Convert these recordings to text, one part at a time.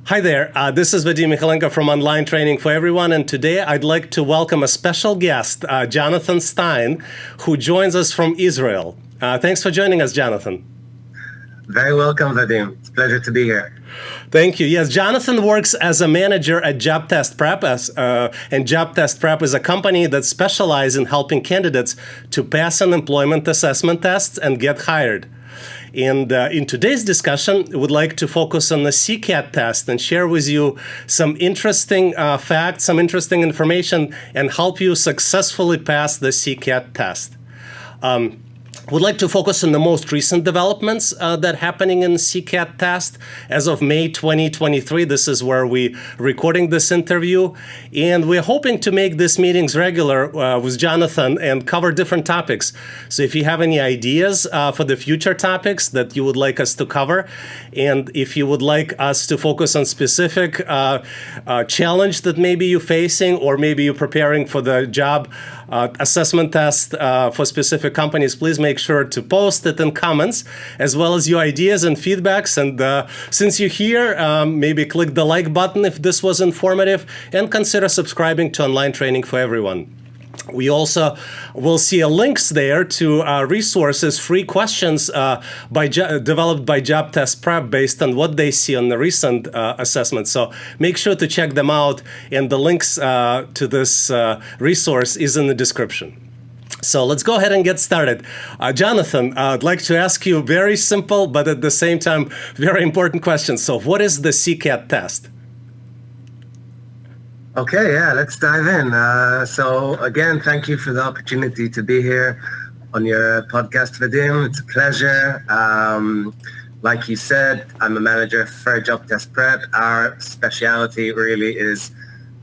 Hi there, this is Vadim Michalenko from Online Training for Everyone, and today I'd like to welcome a special guest, Jonathan Stein, who joins us from Israel. Thanks for joining us, Jonathan. Very welcome, Vadim. It's a pleasure to be here. Thank you. Yes, Jonathan works as a manager at Job Test Prep, and Job Test Prep is a company that specializes in helping candidates to pass an employment assessment test and get hired. And in today's discussion, we would like to focus on the CCAT test and share with you some interesting facts, some interesting information, and help you successfully pass the CCAT test. We'd like to focus on the most recent developments that are happening in CCAT test. As of May 2023, this is where we're recording this interview. And we're hoping to make these meetings regular with Jonathan and cover different topics. So if you have any ideas for the future topics that you would like us to cover, and if you would like us to focus on specific challenge that maybe you're facing, or maybe you're preparing for the job assessment test for specific companies, please make sure to post it in comments, as well as your ideas and feedbacks. And since you're here, maybe click the like button if this was informative, and consider subscribing to Online Training for Everyone. We also will see links there to resources, free questions developed by Job Test Prep based on what they see on the recent assessment. So make sure to check them out, and the links to this resource is in the description. So let's go ahead and get started. Jonathan, I'd like to ask you a very simple, but at the same time, very important question. So what is the CCAT test? Okay, yeah, let's dive in. So again, thank you for the opportunity to be here on your podcast, Vadim. It's a pleasure. Like you said, I'm a manager for Job Test Prep. Our specialty really is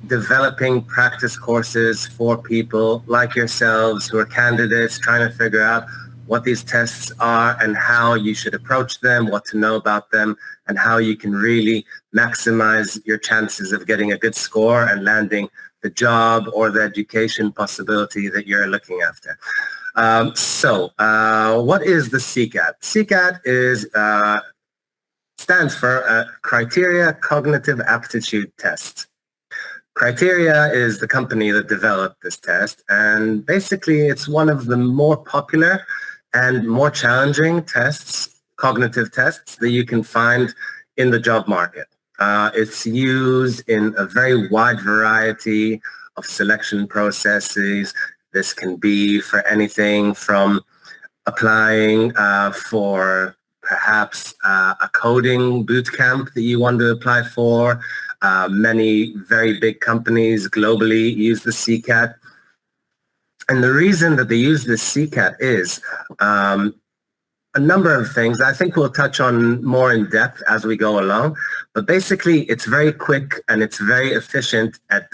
developing practice courses for people like yourselves who are candidates trying to figure out what these tests are and how you should approach them, what to know about them, and how you can really maximize your chances of getting a good score and landing the job or the education possibility that you're looking after. What is the CCAT? CCAT stands for Criteria Cognitive Aptitude Test. Criteria is the company that developed this test, and basically it's one of the more popular and more challenging tests, cognitive tests, that you can find in the job market. It's used in a very wide variety of selection processes. This can be for anything from applying for perhaps a coding boot camp that you want to apply for. Many very big companies globally use the CCAT. And the reason that they use this CCAT is a number of things. I think we'll touch on more in depth as we go along. But basically, it's very quick and it's very efficient at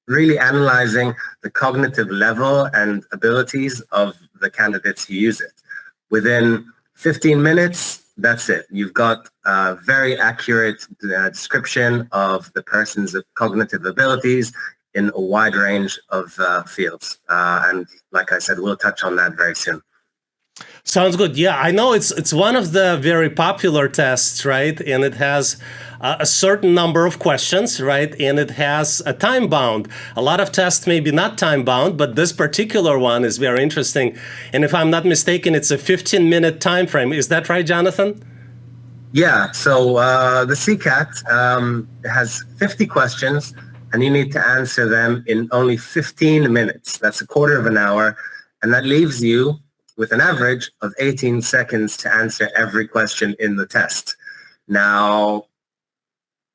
really analyzing the cognitive level and abilities of the candidates who use it. Within 15 minutes, that's it. You've got a very accurate description of the person's cognitive abilities in a wide range of fields. And like I said, we'll touch on that very soon. Sounds good. Yeah, I know it's one of the very popular tests, right? And it has a certain number of questions, right? And it has a time bound. A lot of tests may be not time bound, but this particular one is very interesting. And if I'm not mistaken, it's a 15-minute time frame. Is that right, Jonathan? Yeah. So the CCAT has 50 questions, and you need to answer them in only 15 minutes. That's a quarter of an hour, and that leaves you with an average of 18 seconds to answer every question in the test. Now,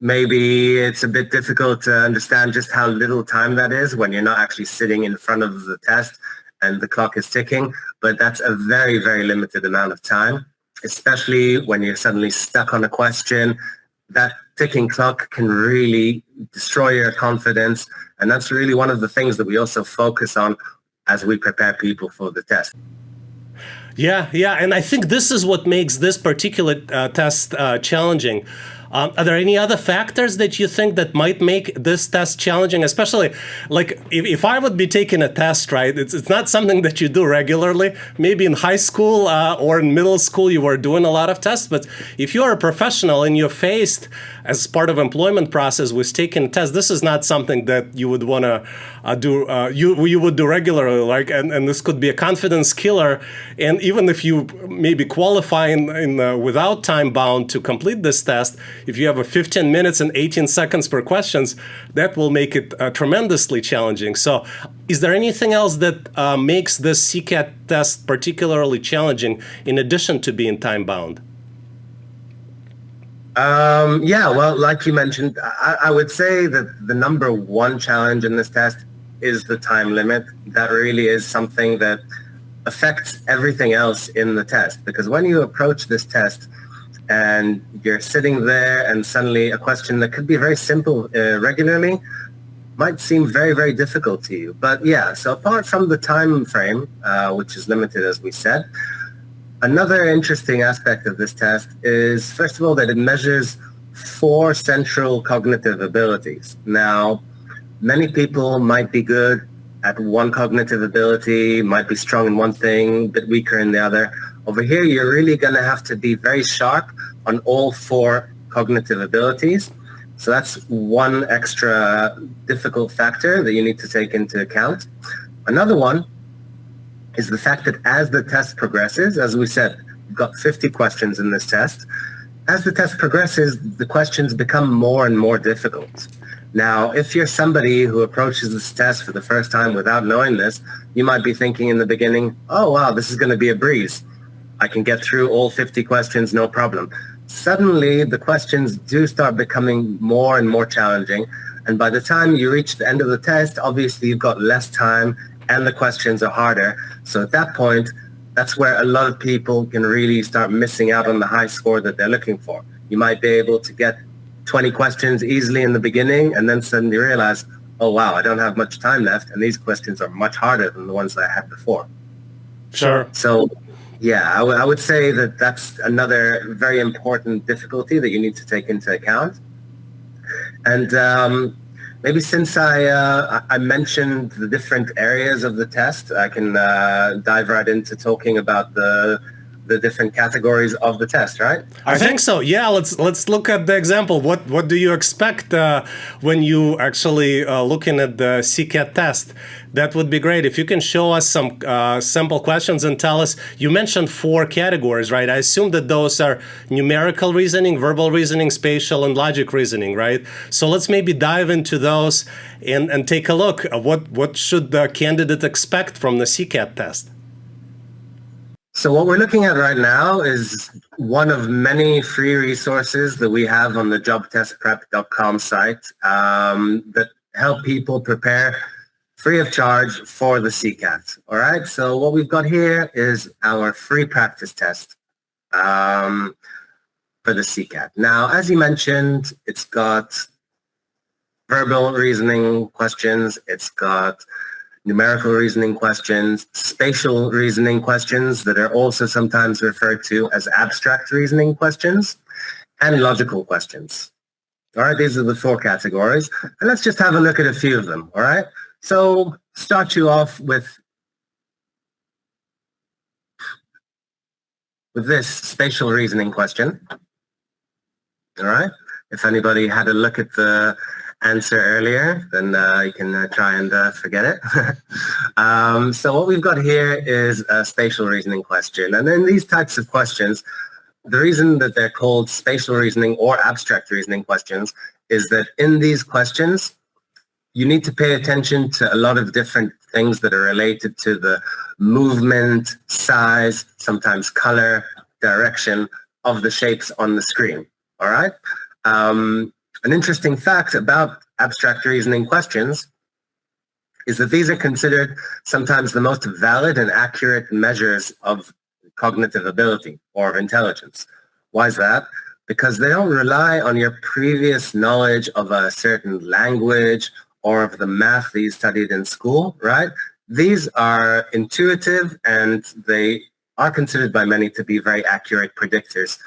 maybe it's a bit difficult to understand just how little time that is when you're not actually sitting in front of the test and the clock is ticking, but that's a very, very limited amount of time, especially when you're suddenly stuck on a question. That ticking clock can really destroy your confidence, and that's really one of the things that we also focus on as we prepare people for the test. Yeah, and I think this is what makes this particular test challenging. Are there any other factors that you think that might make this test challenging? Especially, like, if I would be taking a test, right, it's not something that you do regularly. Maybe in high school or in middle school, you were doing a lot of tests. But if you're a professional and you're faced as part of employment process with taking a test, this is not something that you would want to do. You would do regularly, like, and this could be a confidence killer. And even if you maybe qualify without time bound to complete this test, if you have a 15 minutes and 18 seconds per questions, that will make it tremendously challenging. So is there anything else that makes this CCAT test particularly challenging in addition to being time bound? Yeah, well, like you mentioned, I would say that the number one challenge in this test is the time limit. That really is something that affects everything else in the test, because when you approach this test and you're sitting there and suddenly a question that could be very simple regularly might seem very, very difficult to you. But yeah, so apart from the time frame, which is limited, as we said, another interesting aspect of this test is, first of all, that it measures 4 central cognitive abilities. Now, many people might be good at one cognitive ability, might be strong in one thing, a bit weaker in the other. Over here, you're really going to have to be very sharp on all 4 cognitive abilities. So that's one extra difficult factor that you need to take into account. Another one is the fact that as the test progresses, as we said, we've got 50 questions in this test. As the test progresses, the questions become more and more difficult. Now, if you're somebody who approaches this test for the first time without knowing this, you might be thinking in the beginning, oh, wow, this is going to be a breeze. I can get through all 50 questions, no problem. Suddenly, the questions do start becoming more and more challenging. And by the time you reach the end of the test, obviously you've got less time and the questions are harder. So at that point, that's where a lot of people can really start missing out on the high score that they're looking for. You might be able to get 20 questions easily in the beginning and then suddenly realize, oh, wow, I don't have much time left. And these questions are much harder than the ones that I had before. Sure. So yeah, I would say that that's another very important difficulty that you need to take into account. And maybe since I mentioned the different areas of the test, I can dive right into talking about the different categories of the test, right? I think so. Yeah, let's look at the example. What do you expect when you actually looking at the CCAT test? That would be great. If you can show us some sample questions and tell us, you mentioned 4 categories, right? I assume that those are numerical reasoning, verbal reasoning, spatial, and logic reasoning, right? So let's maybe dive into those and take a look at what should the candidate expect from the CCAT test? So what we're looking at right now is one of many free resources that we have on the jobtestprep.com site that help people prepare free of charge for the CCAT. All right. So what we've got here is our free practice test for the CCAT. Now, as you mentioned, it's got verbal reasoning questions. It's got numerical reasoning questions, spatial reasoning questions that are also sometimes referred to as abstract reasoning questions, and logical questions. All right, these are the 4 categories. And let's just have a look at a few of them, all right? So start you off with this spatial reasoning question, all right? If anybody had a look at the answer earlier, then you can try and forget it. So what we've got here is a spatial reasoning question. And in these types of questions, the reason that they're called spatial reasoning or abstract reasoning questions is that in these questions, you need to pay attention to a lot of different things that are related to the movement, size, sometimes color, direction of the shapes on the screen. All right? An interesting fact about abstract reasoning questions is that these are considered sometimes the most valid and accurate measures of cognitive ability or of intelligence. Why is that? Because they don't rely on your previous knowledge of a certain language or of the math that you studied in school, right? These are intuitive and they are considered by many to be very accurate predictors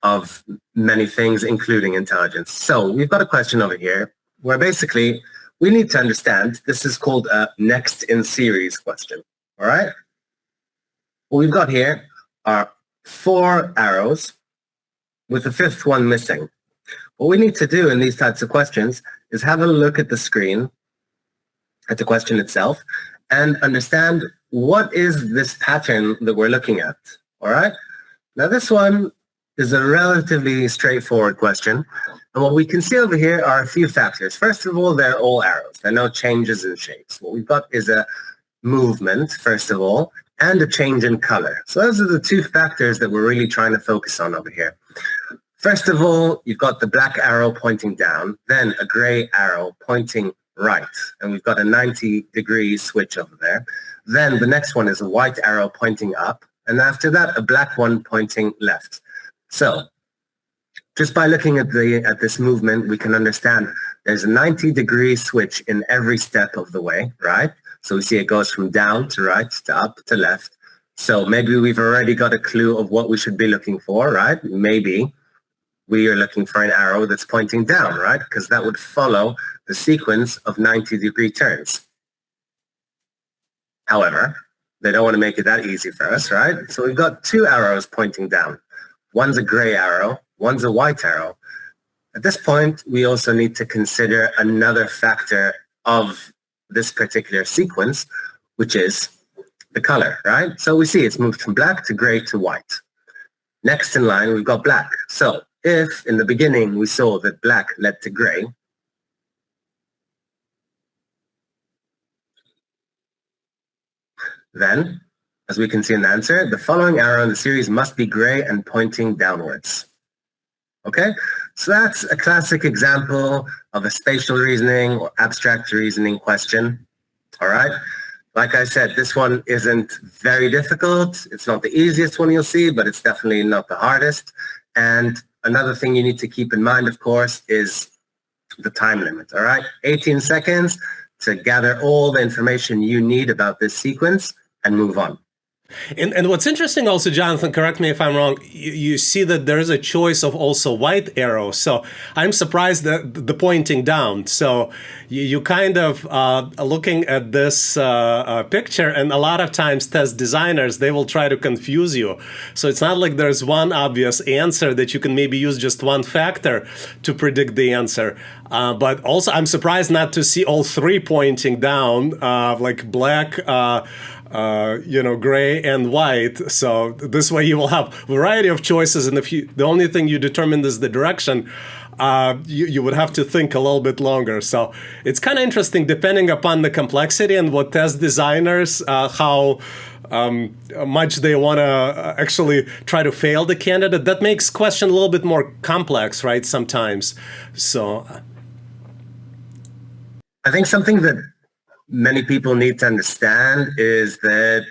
of many things, including intelligence. So we've got a question over here where basically we need to understand, this is called a next in series question, all right? What we've got here are 4 arrows with the 5th one missing. What we need to do in these types of questions is have a look at the screen, at the question itself, and understand what is this pattern that we're looking at, all right? Now this one is a relatively straightforward question. And what we can see over here are a few factors. First of all, they're all arrows. There are no changes in shapes. What we've got is a movement, first of all, and a change in color. So those are the two factors that we're really trying to focus on over here. First of all, you've got the black arrow pointing down, then a gray arrow pointing right. And we've got a 90-degree switch over there. Then the next one is a white arrow pointing up. And after that, a black one pointing left. So just by looking at this movement, we can understand there's a 90-degree switch in every step of the way, right? So we see it goes from down to right, to up, to left. So maybe we've already got a clue of what we should be looking for, right? Maybe we are looking for an arrow that's pointing down, right? Because that would follow the sequence of 90-degree turns. However, they don't want to make it that easy for us, right? So we've got two arrows pointing down. One's a gray arrow, one's a white arrow. At this point, we also need to consider another factor of this particular sequence, which is the color, right? So we see it's moved from black to gray to white. Next in line, we've got black. So if in the beginning we saw that black led to gray, then, as we can see in the answer, the following arrow in the series must be gray and pointing downwards. Okay, so that's a classic example of a spatial reasoning or abstract reasoning question. All right, like I said, this one isn't very difficult. It's not the easiest one you'll see, but it's definitely not the hardest. And another thing you need to keep in mind, of course, is the time limit. All right, 18 seconds to gather all the information you need about this sequence and move on. And what's interesting also, Jonathan, correct me if I'm wrong, you see that there is a choice of also white arrows. So I'm surprised that the pointing down. So you kind of looking at this picture, and a lot of times test designers, they will try to confuse you. So it's not like there's one obvious answer that you can maybe use just one factor to predict the answer. But also I'm surprised not to see all three pointing down, like black, gray and white. So this way you will have a variety of choices, and if the only thing you determine is the direction, you would have to think a little bit longer. So it's kind of interesting depending upon the complexity and what test designers, how much they want to actually try to fail the candidate. That makes question a little bit more complex, right, sometimes. So I think something that many people need to understand is that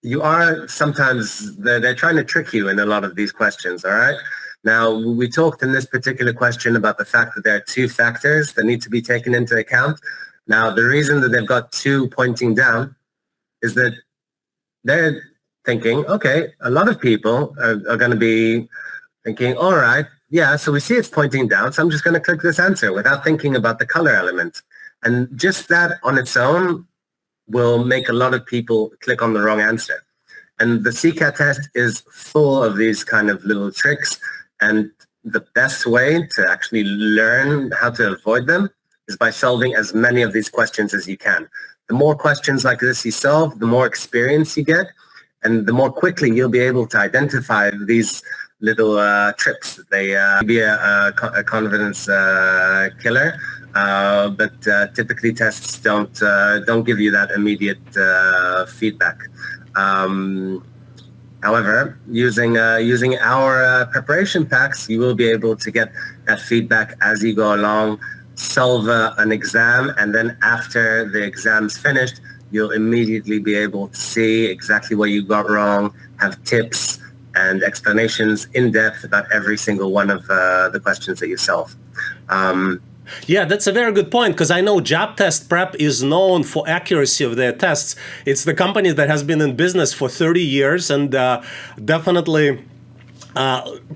you are sometimes, they're trying to trick you in a lot of these questions, all right? Now, we talked in this particular question about the fact that there are two factors that need to be taken into account. Now, the reason that they've got two pointing down is that they're thinking, okay, a lot of people are going to be thinking, all right, yeah, so we see it's pointing down, so I'm just going to click this answer without thinking about the color element. And just that on its own will make a lot of people click on the wrong answer. And the CCAT test is full of these kind of little tricks. And the best way to actually learn how to avoid them is by solving as many of these questions as you can. The more questions like this you solve, the more experience you get, and the more quickly you'll be able to identify these little trips. They be a confidence killer. But typically tests don't give you that immediate feedback. However, using our preparation packs, you will be able to get that feedback as you go along, solve an exam, and then after the exam's finished, you'll immediately be able to see exactly what you got wrong, have tips and explanations in depth about every single one of the questions that you solve. Yeah, that's a very good point, because I know Job Test Prep is known for accuracy of their tests. It's the company that has been in business for 30 years and definitely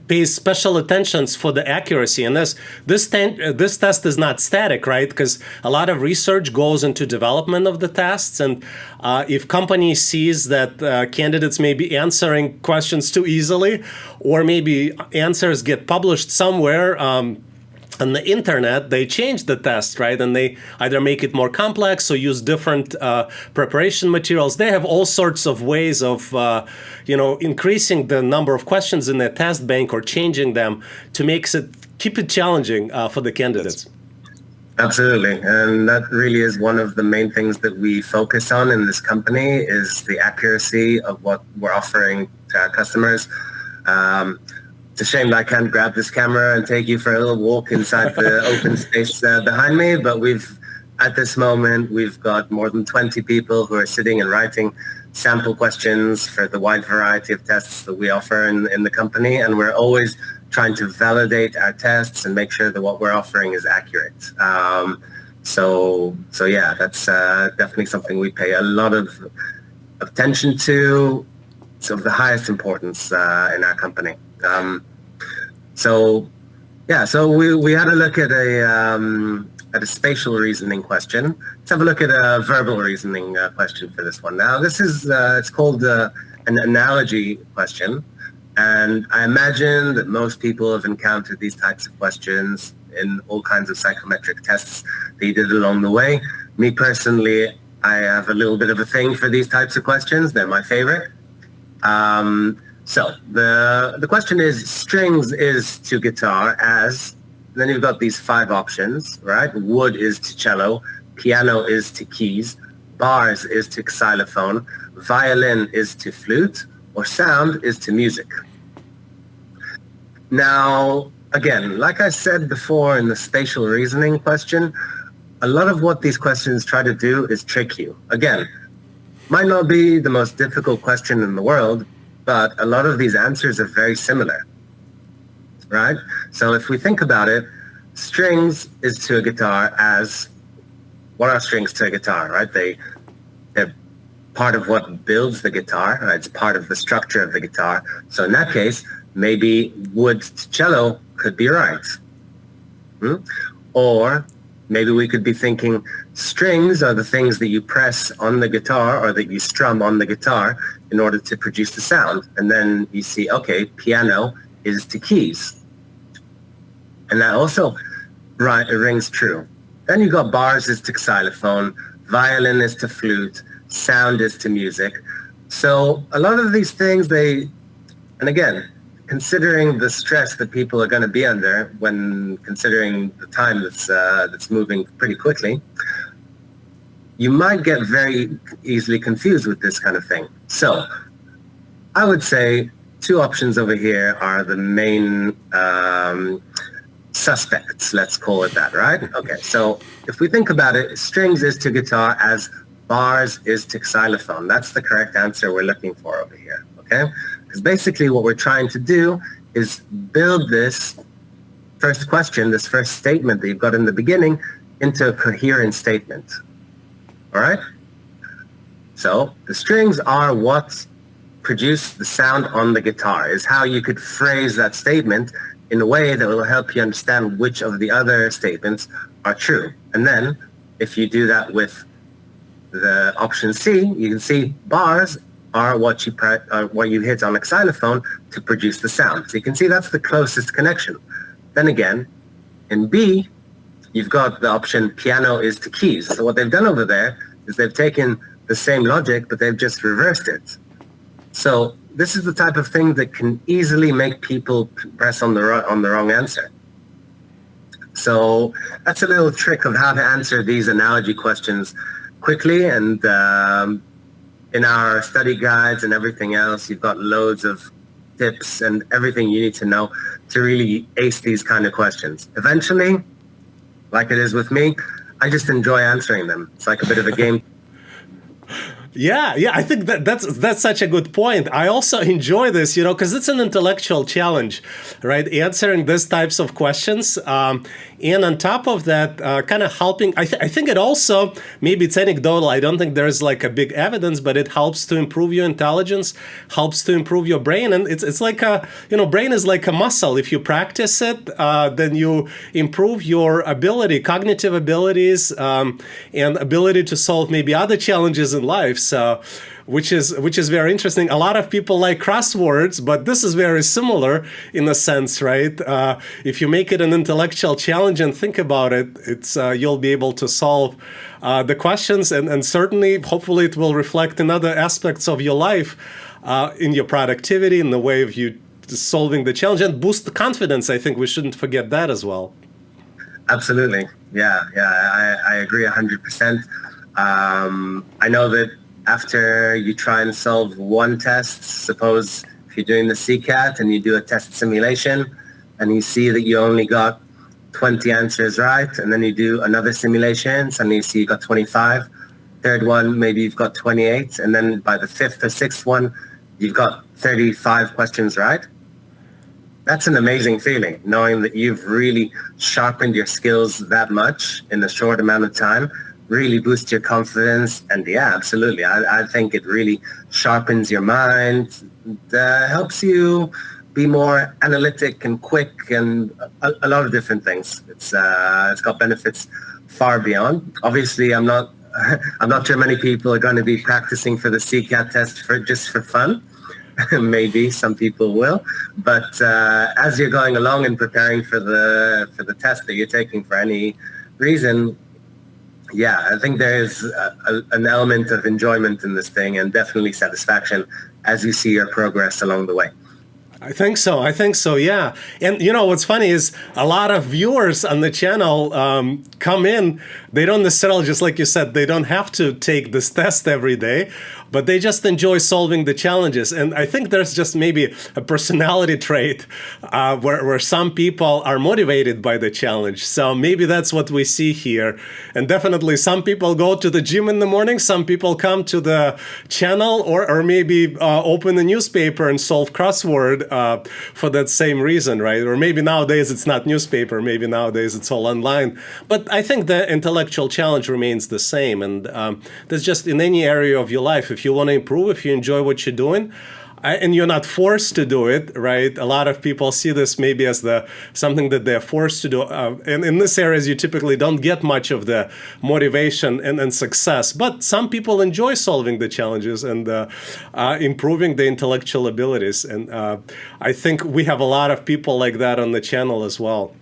pays special attentions for the accuracy. And this test is not static, right? Because a lot of research goes into development of the tests. And if company sees that candidates may be answering questions too easily, or maybe answers get published somewhere, on the internet, they change the test, right? And they either make it more complex or use different preparation materials. They have all sorts of ways of, increasing the number of questions in their test bank or changing them to keep it challenging for the candidates. Absolutely. And that really is one of the main things that we focus on in this company is the accuracy of what we're offering to our customers. It's a shame that I can't grab this camera and take you for a little walk inside the open space behind me, but at this moment, we've got more than 20 people who are sitting and writing sample questions for the wide variety of tests that we offer in the company, and we're always trying to validate our tests and make sure that what we're offering is accurate. So yeah, that's definitely something we pay a lot of attention to. It's of the highest importance in our company. So we had a look at a spatial reasoning question. Let's have a look at a verbal reasoning question for this one. Now, this is it's called an analogy question, and I imagine that most people have encountered these types of questions in all kinds of psychometric tests that you did along the way. Me personally, I have a little bit of a thing for these types of questions. They're my favorite. So the question is, strings is to guitar as, then you've got these 5 options, right? Wood is to cello, piano is to keys, bars is to xylophone, violin is to flute, or sound is to music. Now, again, like I said before in the spatial reasoning question, a lot of what these questions try to do is trick you. Again, might not be the most difficult question in the world, but a lot of these answers are very similar, right? So if we think about it, strings is to a guitar as, what are strings to a guitar, right? They're part of what builds the guitar, right? It's part of the structure of the guitar. So in that case, maybe wood to cello could be right. Or maybe we could be thinking strings are the things that you press on the guitar or that you strum on the guitar in order to produce the sound. And then you see, okay, piano is to keys. And that also rings true. Then you got bars is to xylophone, violin is to flute, sound is to music. So a lot of these things, and again, considering the stress that people are going to be under when considering the time that's moving pretty quickly, you might get very easily confused with this kind of thing. So I would say 2 options over here are the main suspects, let's call it that, right? Okay, so if we think about it, strings is to guitar as bars is to xylophone. That's the correct answer we're looking for over here, okay? Because basically what we're trying to do is build this first question, this first statement that you've got in the beginning, into a coherent statement. All right? So the strings are what produce the sound on the guitar, is how you could phrase that statement in a way that will help you understand which of the other statements are true. And then if you do that with the option C, you can see bars are what you hit on a xylophone to produce the sound. So you can see that's the closest connection. Then again, in B, you've got the option piano is to keys. So what they've done over there is they've taken the same logic, but they've just reversed it. So this is the type of thing that can easily make people press on the wrong answer. So that's a little trick of how to answer these analogy questions quickly. And in our study guides and everything else, you've got loads of tips and everything you need to know to really ace these kind of questions. Eventually, like it is with me, I just enjoy answering them. It's like a bit of a game. Yeah, I think that's such a good point. I also enjoy this, because it's an intellectual challenge, right? Answering these types of questions. And on top of that, kind of helping, I think it also, maybe it's anecdotal, I don't think there's like a big evidence, but it helps to improve your intelligence, helps to improve your brain. And it's like brain is like a muscle. If you practice it, then you improve your ability, cognitive abilities, and ability to solve maybe other challenges in life. So, which is very interesting. A lot of people like crosswords, but this is very similar in a sense, right? If you make it an intellectual challenge and think about it, it's you'll be able to solve the questions, and certainly, hopefully, it will reflect in other aspects of your life, in your productivity, in the way of you solving the challenge, and boost the confidence. I think we shouldn't forget that as well. Absolutely. Yeah, I agree 100%. I know that after you try and solve one test, suppose if you're doing the CCAT and you do a test simulation and you see that you only got 20 answers right, and then you do another simulation, suddenly you see you got 25. Third one, maybe you've got 28, and then by the fifth or sixth one, you've got 35 questions right. That's an amazing feeling, knowing that you've really sharpened your skills that much in a short amount of time, really boosts your confidence. And yeah, absolutely. I think it really sharpens your mind, helps you be more analytic and quick, and a lot of different things. It's got benefits far beyond. Obviously, I'm not sure many people are going to be practicing for the CCAT test just for fun. Maybe some people will, but as you're going along and preparing for the test that you're taking for any reason, yeah, I think there's an element of enjoyment in this thing, and definitely satisfaction as you see your progress along the way. I think so, yeah. And what's funny is a lot of viewers on the channel come in. They don't necessarily, just like you said, they don't have to take this test every day, but they just enjoy solving the challenges. And I think there's just maybe a personality trait where some people are motivated by the challenge. So maybe that's what we see here. And definitely some people go to the gym in the morning, some people come to the channel, or maybe open a newspaper and solve crossword for that same reason, right? Or maybe nowadays it's not newspaper, maybe nowadays it's all online. But I think the intellectual challenge remains the same. And that's just in any area of your life. If you want to improve, if you enjoy what you're doing, and you're not forced to do it, right? A lot of people see this maybe as something that they're forced to do. And in this areas, you typically don't get much of the motivation and success. But some people enjoy solving the challenges and improving the intellectual abilities. And I think we have a lot of people like that on the channel as well.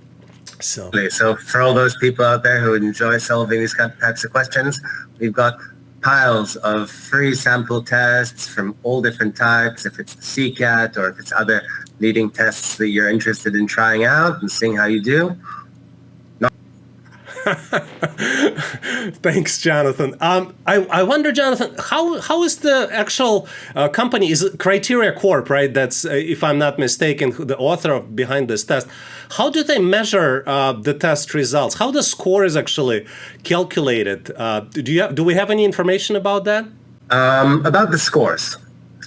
So for all those people out there who enjoy solving these types of questions, we've got piles of free sample tests from all different types, if it's the CCAT or if it's other leading tests that you're interested in trying out and seeing how you do. Thanks, Jonathan. I wonder, Jonathan, how is the actual company? Is it Criteria Corp, right? That's, if I'm not mistaken, the author behind this test. How do they measure the test results? How the score is actually calculated? Do we have any information about that? About the scores.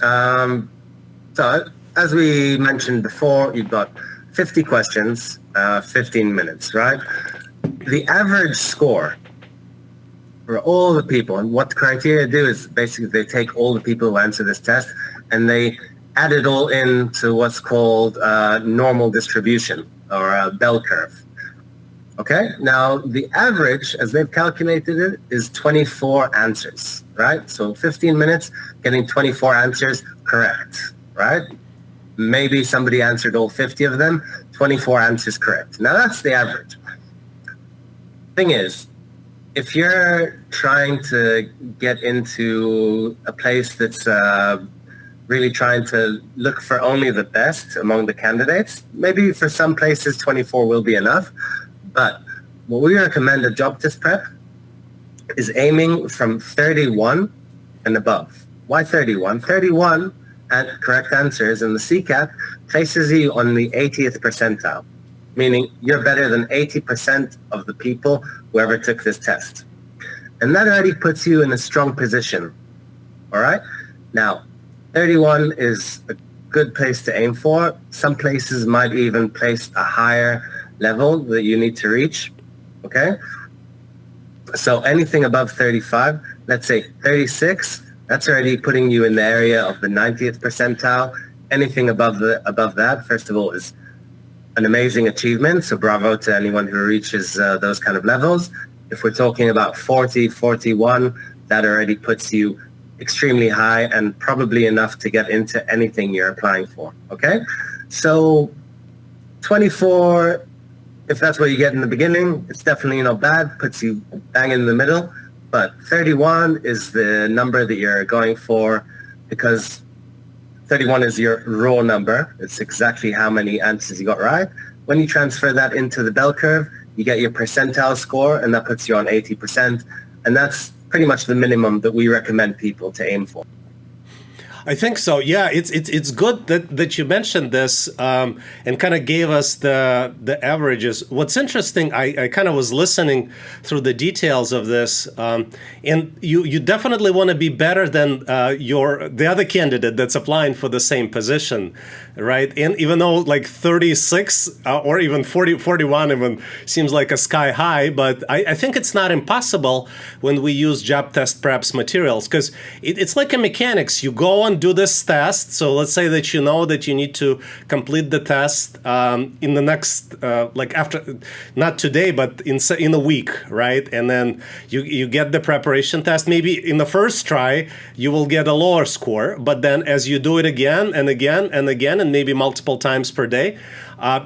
So as we mentioned before, you've got 50 questions, 15 minutes, right? The average score for all the people, and what the criteria do is basically they take all the people who answer this test and they add it all into what's called normal distribution, or a bell curve. Okay, now the average, as they've calculated it, is 24 answers, right? So 15 minutes, getting 24 answers correct, right? Maybe somebody answered all 50 of them, 24 answers correct. Now that's the average. Thing is, if you're trying to get into a place that's really trying to look for only the best among the candidates, maybe for some places 24 will be enough. But what we recommend at Job Test Prep is aiming from 31 and above. Why 31? 31 correct answers in the CCAT places you on the 80th percentile, meaning you're better than 80% of the people who ever took this test. And that already puts you in a strong position, all right? Now, 31 is a good place to aim for. Some places might even place a higher level that you need to reach, okay? So anything above 35, let's say 36, that's already putting you in the area of the 90th percentile. Anything above that, first of all, is an amazing achievement. So bravo to anyone who reaches those kind of levels. If we're talking about 40, 41, that already puts you extremely high and probably enough to get into anything you're applying for. Okay, so 24, if that's what you get in the beginning, it's definitely not bad, puts you bang in the middle. But 31 is the number that you're going for, because 31 is your raw number. It's exactly how many answers you got right. When you transfer that into the bell curve, you get your percentile score, and that puts you on 80%. And that's pretty much the minimum that we recommend people to aim for. I think so. Yeah, it's good that you mentioned this and kind of gave us the averages. What's interesting, I kind of was listening through the details of this, and you definitely want to be better than the other candidate that's applying for the same position, right? And even though like 36 or even 41 even seems like a sky high, but I think it's not impossible when we use job test preps materials, because it's like a mechanics. You go on, do this test. So let's say that you know that you need to complete the test in the next, like after, not today, but in a week, right? And then you get the preparation test. Maybe in the first try, you will get a lower score, but then as you do it again and again and again, and maybe multiple times per day,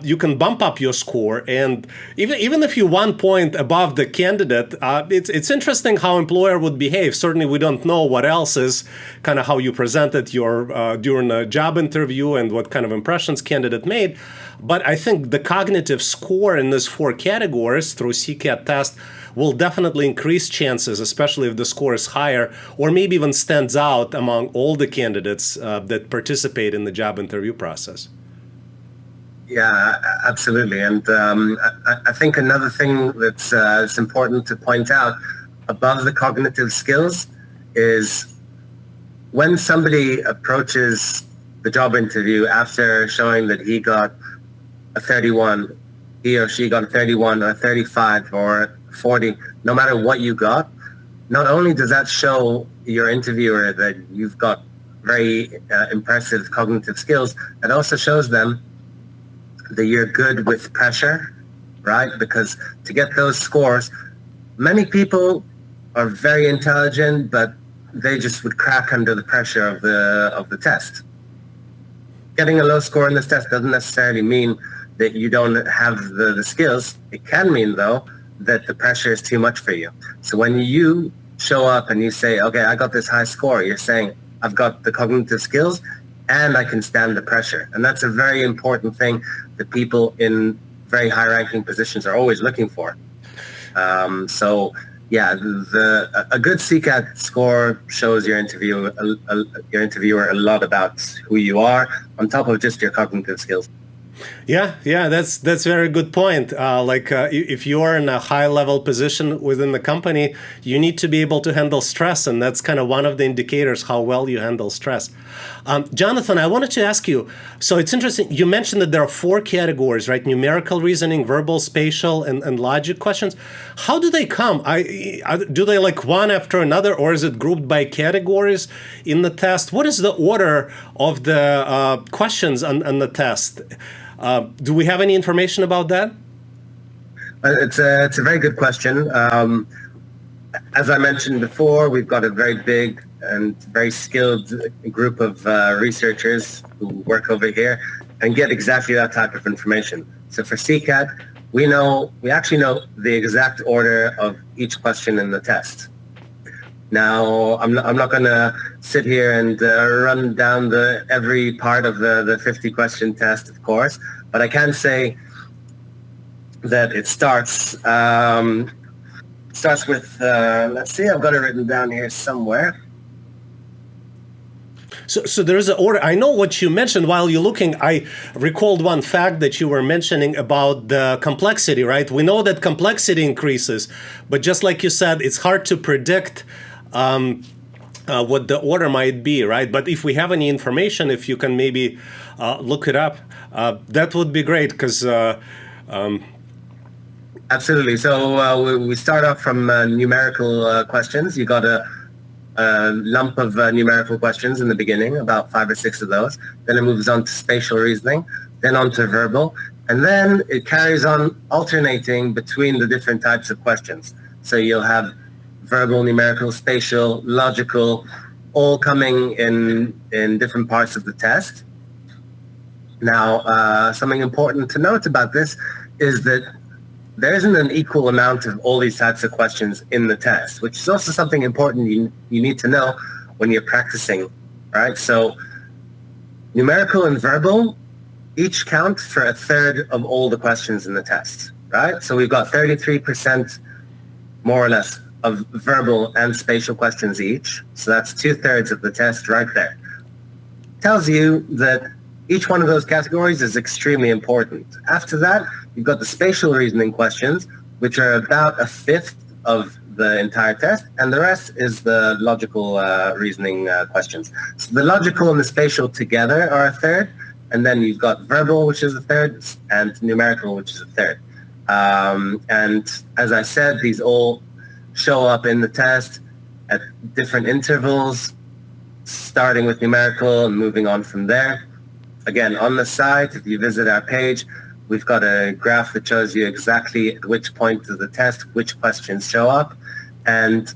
you can bump up your score. And even if you're 1 point above the candidate, it's interesting how employer would behave. Certainly, we don't know what else is kind of how you presented your during a job interview and what kind of impressions candidate made. But I think the cognitive score in these 4 categories through CCAT test will definitely increase chances, especially if the score is higher or maybe even stands out among all the candidates that participate in the job interview process. Yeah, absolutely. And I think another thing that's it's important to point out above the cognitive skills is when somebody approaches the job interview after showing that he got a 31, he or she got a 31 or a 35 or 40, no matter what you got, not only does that show your interviewer that you've got very impressive cognitive skills, it also shows them that you're good with pressure, right? Because to get those scores, many people are very intelligent, but they just would crack under the pressure of the test. Getting a low score in this test doesn't necessarily mean that you don't have the skills. It can mean, though, that the pressure is too much for you. So when you show up and you say, okay, I got this high score, you're saying, I've got the cognitive skills and I can stand the pressure. And that's a very important thing that people in very high-ranking positions are always looking for. So, yeah, a good CCAT score shows your interviewer a lot about who you are, on top of just your cognitive skills. Yeah, that's a very good point. If you are in a high-level position within the company, you need to be able to handle stress, and that's kind of one of the indicators how well you handle stress. Jonathan, I wanted to ask you, so it's interesting, you mentioned that there are 4 categories, right? Numerical reasoning, verbal, spatial, and logic questions. How do they come? Do they like one after another, or is it grouped by categories in the test? What is the order of the questions on the test? Do we have any information about that? It's a very good question. As I mentioned before, we've got a very big and very skilled group of researchers who work over here and get exactly that type of information. So for CCAT, we actually know the exact order of each question in the test. Now, I'm not going to sit here and run down every part of the 50-question test, of course, but I can say that it starts with, let's see, I've got it written down here somewhere. So there's an order. I know what you mentioned while you're looking. I recalled one fact that you were mentioning about the complexity, right? We know that complexity increases, but just like you said, it's hard to predict what the order might be, right? But if we have any information, if you can maybe look it up, that would be great, because... Absolutely. So we start off from numerical questions. You got a lump of numerical questions in the beginning, about 5 or 6 of those. Then it moves on to spatial reasoning, then on to verbal, and then it carries on alternating between the different types of questions. So you'll have verbal, numerical, spatial, logical, all coming in different parts of the test. Now, something important to note about this is that there isn't an equal amount of all these types of questions in the test, which is also something important you need to know when you're practicing, right? So numerical and verbal each count for a third of all the questions in the test, right? So we've got 33% more or less of verbal and spatial questions each. So that's 2/3 of the test right there. Tells you that each one of those categories is extremely important. After that, you've got the spatial reasoning questions, which are about a fifth of the entire test, and the rest is the logical reasoning questions. So the logical and the spatial together are a third, and then you've got verbal, which is a third, and numerical, which is a third. And as I said, these all show up in the test at different intervals, starting with numerical and moving on from there. Again, on the site, if you visit our page, we've got a graph that shows you exactly at which point of the test, which questions show up. And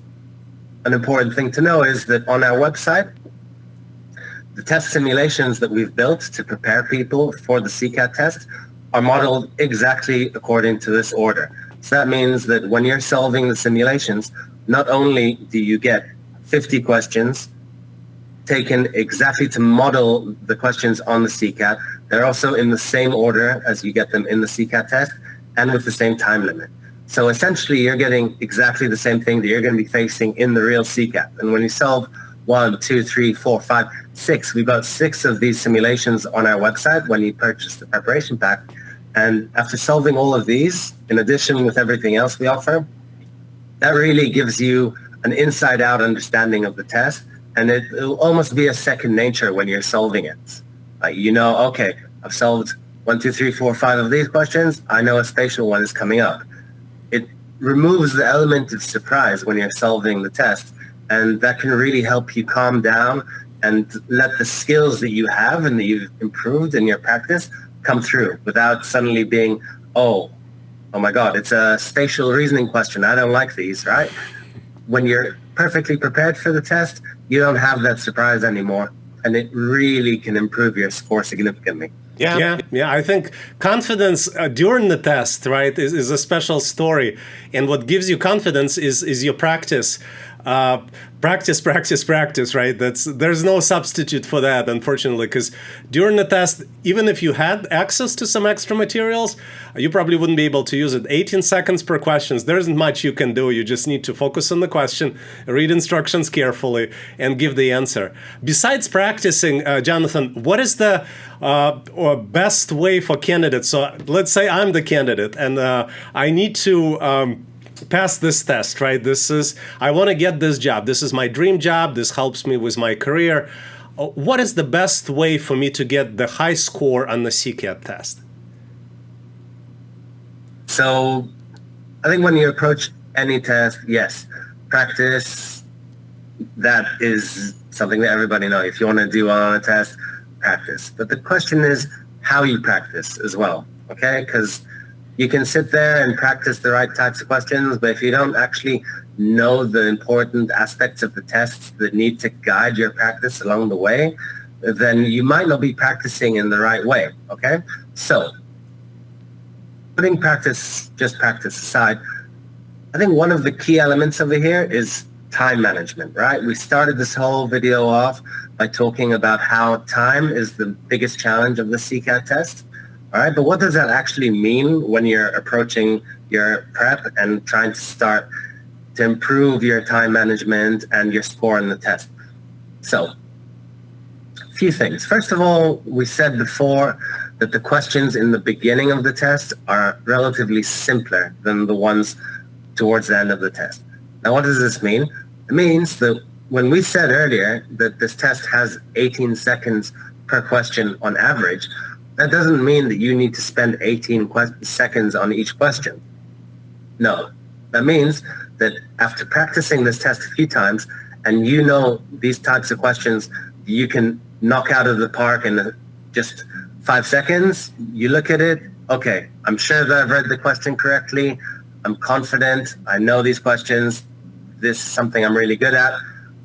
an important thing to know is that on our website, the test simulations that we've built to prepare people for the CCAT test are modeled exactly according to this order. So that means that when you're solving the simulations, not only do you get 50 questions taken exactly to model the questions on the CCAT, they're also in the same order as you get them in the CCAT test and with the same time limit. So essentially, you're getting exactly the same thing that you're going to be facing in the real CCAT. And when you solve 1, 2, 3, 4, 5, 6, we've got 6 of these simulations on our website when you purchase the preparation pack. And after solving all of these, in addition with everything else we offer, that really gives you an inside-out understanding of the test. And it'll almost be a second nature when you're solving it. You know, okay, I've solved 1, 2, 3, 4, 5 of these questions. I know a spatial one is coming up. It removes the element of surprise when you're solving the test. And that can really help you calm down and let the skills that you have and that you've improved in your practice come through without suddenly being, oh my God, it's a spatial reasoning question. I don't like these, right? When you're perfectly prepared for the test, you don't have that surprise anymore, and it really can improve your score significantly. Yeah. I think confidence during the test, right, is a special story. And what gives you confidence is your practice. Practice, right? There's no substitute for that, unfortunately, because during the test, even if you had access to some extra materials, you probably wouldn't be able to use it. 18 seconds per question. There isn't much you can do. You just need to focus on the question, read instructions carefully, and give the answer. Besides practicing, Jonathan, what is the best way for candidates? So let's say I'm the candidate, and I need to pass this test, right? I want to get this job. This is my dream job. This helps me with my career. What is the best way for me to get the high score on the CCAT test? So I think when you approach any test, yes, practice, that is something that everybody knows. If you want to do well on a test, practice. But the question is how you practice as well, okay? Because you can sit there and practice the right types of questions, but if you don't actually know the important aspects of the tests that need to guide your practice along the way, then you might not be practicing in the right way, okay? So, putting just practice aside, I think one of the key elements over here is time management, right? We started this whole video off by talking about how time is the biggest challenge of the CCAT test. All right, but what does that actually mean when you're approaching your prep and trying to start to improve your time management and your score on the test? So, a few things. First of all, we said before that the questions in the beginning of the test are relatively simpler than the ones towards the end of the test. Now, what does this mean? It means that when we said earlier that this test has 18 seconds per question on average, that doesn't mean that you need to spend 18 seconds on each question. No, that means that after practicing this test a few times and you know these types of questions you can knock out of the park in just 5 seconds, you look at it, okay, I'm sure that I've read the question correctly, I'm confident, I know these questions, this is something I'm really good at.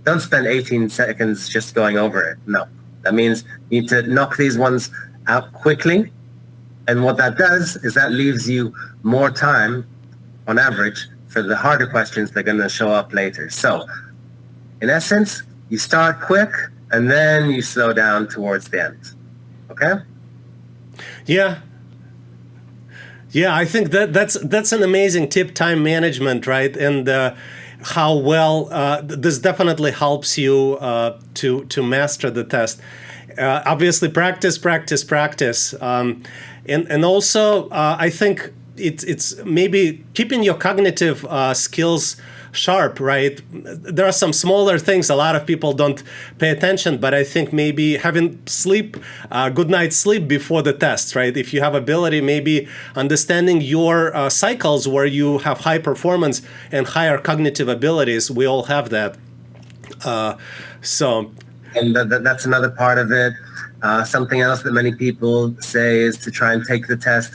don't spend 18 seconds just going over it. No, that means you need to knock these ones out quickly. And what that does is that leaves you more time on average for the harder questions that are going to show up later. So in essence, you start quick and then you slow down towards the end. Okay? Yeah. Yeah, I think that's an amazing tip, time management, right? And how well this definitely helps you to master the test. Obviously, practice. And also, I think it's maybe keeping your cognitive skills sharp, right? There are some smaller things a lot of people don't pay attention, but I think maybe having good night's sleep before the test, right? If you have ability, maybe understanding your cycles where you have high performance and higher cognitive abilities. We all have that. And that's another part of it. Something else that many people say is to try and take the test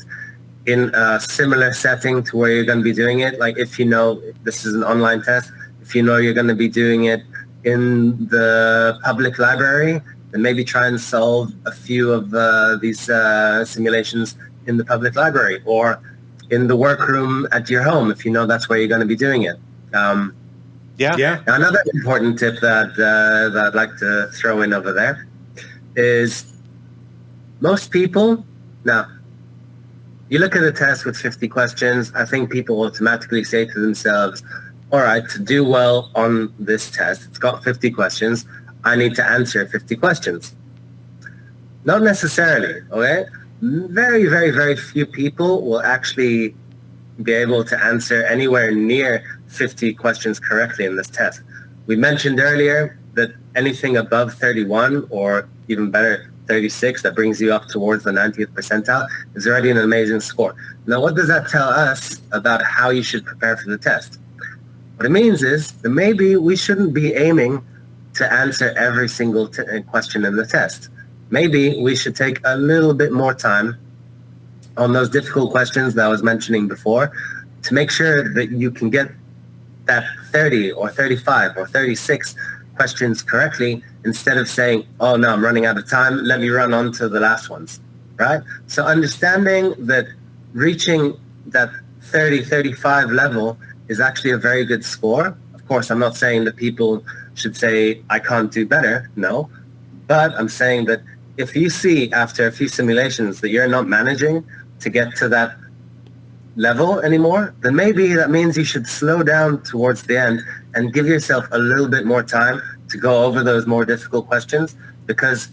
in a similar setting to where you're going to be doing it. Like if you know this is an online test, if you know you're going to be doing it in the public library, then maybe try and solve a few of these simulations in the public library or in the workroom at your home if you know that's where you're going to be doing it. Yeah. Now, another important tip that I'd like to throw in over there is most people, now, you look at a test with 50 questions, I think people automatically say to themselves, all right, to do well on this test, it's got 50 questions, I need to answer 50 questions. Not necessarily, okay? Very, very, very few people will actually be able to answer anywhere near 50 questions correctly in this test. We mentioned earlier that anything above 31 or even better, 36, that brings you up towards the 90th percentile, is already an amazing score. Now, what does that tell us about how you should prepare for the test? What it means is that maybe we shouldn't be aiming to answer every single question in the test. Maybe we should take a little bit more time on those difficult questions that I was mentioning before to make sure that you can get that 30 or 35 or 36 questions correctly instead of saying, oh no, I'm running out of time, let me run on to the last ones, right? So understanding that reaching that 30, 35 level is actually a very good score. Of course, I'm not saying that people should say, I can't do better, no. But I'm saying that if you see after a few simulations that you're not managing to get to that level anymore, then maybe that means you should slow down towards the end and give yourself a little bit more time to go over those more difficult questions, because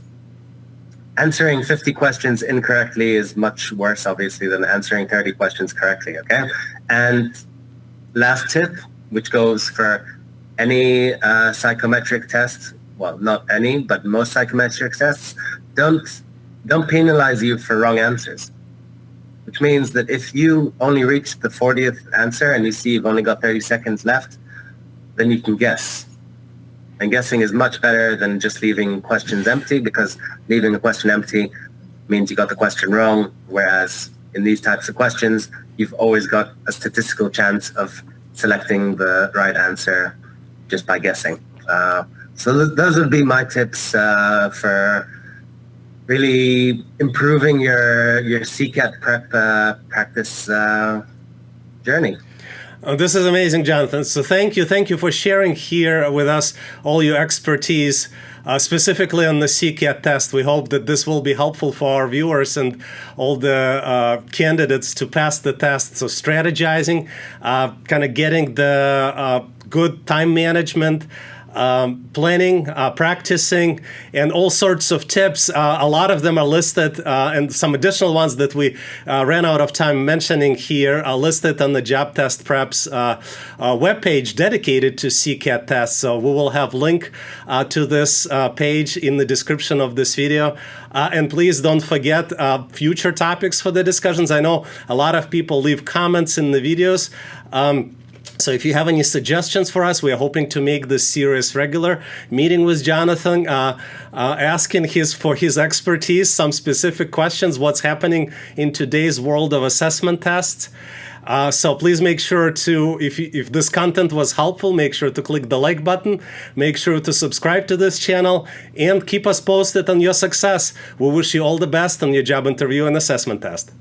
answering 50 questions incorrectly is much worse, obviously, than answering 30 questions correctly, okay? And last tip, which goes for any psychometric test, well, not any, but most psychometric tests, don't penalize you for wrong answers. Which means that if you only reach the 40th answer and you see you've only got 30 seconds left, then you can guess. And guessing is much better than just leaving questions empty, because leaving a question empty means you got the question wrong, whereas in these types of questions, you've always got a statistical chance of selecting the right answer just by guessing. So those would be my tips for really improving your CCAT prep practice journey. Oh, this is amazing, Jonathan. So thank you for sharing here with us all your expertise, specifically on the CCAT test. We hope that this will be helpful for our viewers and all the candidates to pass the test. So strategizing, kind of getting the good time management, planning, practicing, and all sorts of tips. A lot of them are listed, and some additional ones that we ran out of time mentioning here are listed on the Job Test Prep's webpage dedicated to CCAT tests. So we will have link to this page in the description of this video. And please don't forget future topics for the discussions. I know a lot of people leave comments in the videos. So if you have any suggestions for us, we are hoping to make this series regular. Meeting with Jonathan, asking for his expertise, some specific questions, what's happening in today's world of assessment tests. So please make sure to, if this content was helpful, make sure to click the like button, make sure to subscribe to this channel, and keep us posted on your success. We wish you all the best on your job interview and assessment test.